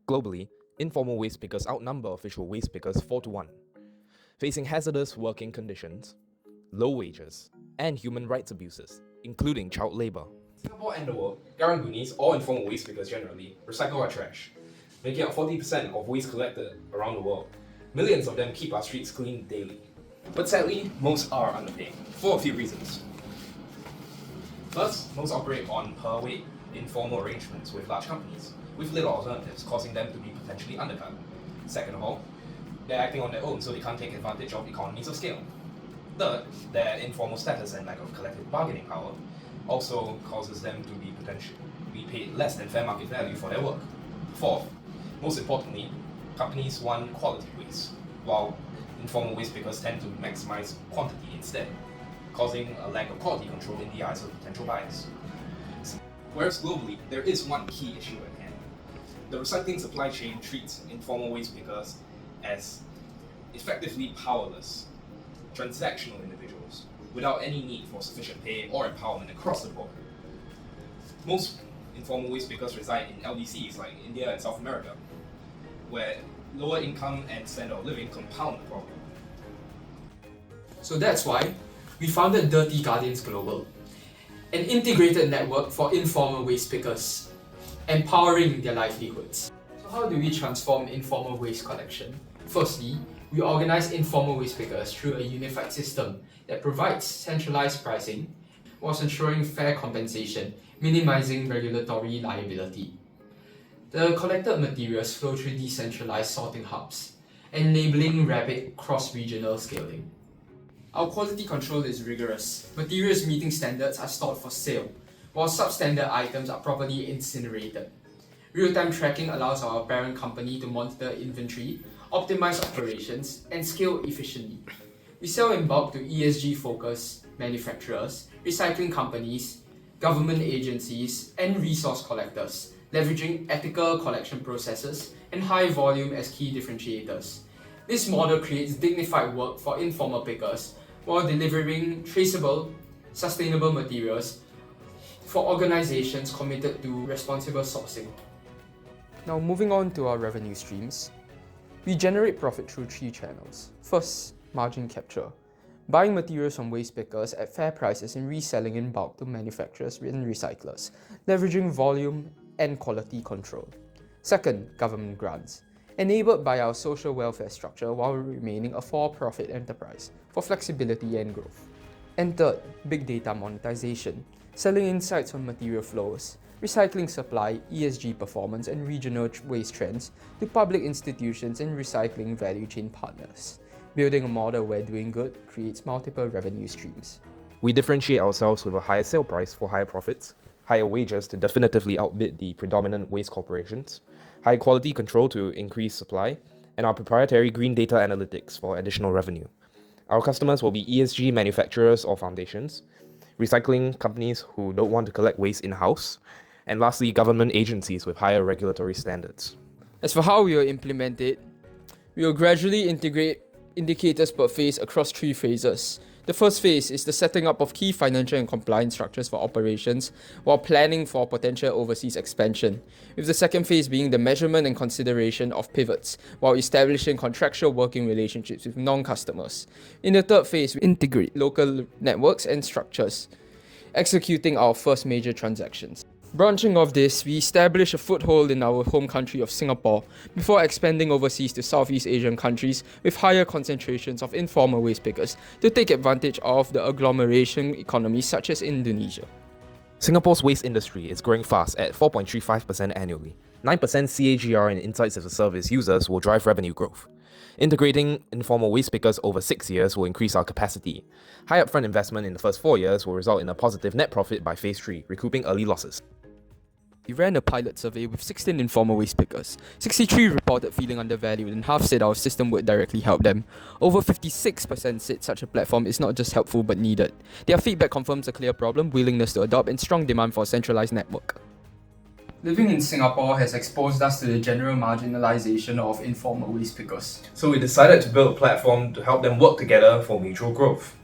Globally, informal waste pickers outnumber official waste pickers 4-1, facing hazardous working conditions, low wages, and human rights abuses, including child labor. Singapore and the world, karang, gunis, or informal waste pickers generally, recycle our trash, making up 40% of waste collected around the world. Millions of them keep our streets clean daily. But sadly, most are underpaid, for a few reasons. First, most operate on per-weight informal arrangements with large companies, with little alternatives, causing them to be potentially undercut. Second of all, they're acting on their own, so they can't take advantage of economies of scale. Third, their informal status and lack of collective bargaining power also causes them to be potentially paid less than fair market value for their work. Fourth, most importantly, companies want quality waste, while informal waste pickers tend to maximize quantity instead, causing a lack of quality control in the eyes of potential buyers. Whereas globally, there is one key issue at hand. The recycling supply chain treats informal waste pickers as effectively powerless, transactional individuals without any need for sufficient pay or empowerment across the board. Most informal waste pickers reside in LDCs like India and South America, where lower income and standard of living compound the problem. So that's why we founded Dirty Guardians Global, an integrated network for informal waste pickers, empowering their livelihoods. So how do we transform informal waste collection? Firstly, we organize informal waste pickers through a unified system that provides centralized pricing whilst ensuring fair compensation, minimizing regulatory liability. The collected materials flow through decentralized sorting hubs, enabling rapid cross-regional scaling. Our quality control is rigorous. Materials meeting standards are stored for sale, while substandard items are properly incinerated. Real-time tracking allows our parent company to monitor inventory, optimize operations, and scale efficiently. We sell in bulk to ESG-focused manufacturers, recycling companies, government agencies, and resource collectors, leveraging ethical collection processes and high volume as key differentiators. This model creates dignified work for informal pickers while delivering traceable, sustainable materials for organizations committed to responsible sourcing. Now moving on to our revenue streams. We generate profit through 3 channels. First, margin capture. Buying materials from waste pickers at fair prices and reselling in bulk to manufacturers and recyclers, leveraging volume and quality control. Second, government grants. Enabled by our social welfare structure while remaining a for-profit enterprise for flexibility and growth. And third, big data monetization. Selling insights on material flows, recycling supply, ESG performance, and regional waste trends to public institutions and recycling value chain partners. Building a model where doing good creates multiple revenue streams. We differentiate ourselves with a higher sale price for higher profits, higher wages to definitively outbid the predominant waste corporations, high quality control to increase supply, and our proprietary green data analytics for additional revenue. Our customers will be ESG manufacturers or foundations, recycling companies who don't want to collect waste in-house, and lastly, government agencies with higher regulatory standards. As for how we will implement it, we will gradually integrate indicators per phase across 3 phases. The first phase is the setting up of key financial and compliance structures for operations while planning for potential overseas expansion, with the second phase being the measurement and consideration of pivots while establishing contractual working relationships with non-customers. In the third phase, we integrate local networks and structures, executing our first major transactions. Branching off this, we establish a foothold in our home country of Singapore before expanding overseas to Southeast Asian countries with higher concentrations of informal waste pickers to take advantage of the agglomeration economies such as Indonesia. Singapore's waste industry is growing fast at 4.35% annually. 9% CAGR in Insights as a Service users will drive revenue growth. Integrating informal waste pickers over 6 years will increase our capacity. High upfront investment in the first 4 years will result in a positive net profit by phase 3, recouping early losses. We ran a pilot survey with 16 informal waste pickers. 63 reported feeling undervalued and half said our system would directly help them. Over 56% said such a platform is not just helpful but needed. Their feedback confirms a clear problem, willingness to adopt, and strong demand for a centralized network. Living in Singapore has exposed us to the general marginalization of informal waste pickers. So we decided to build a platform to help them work together for mutual growth.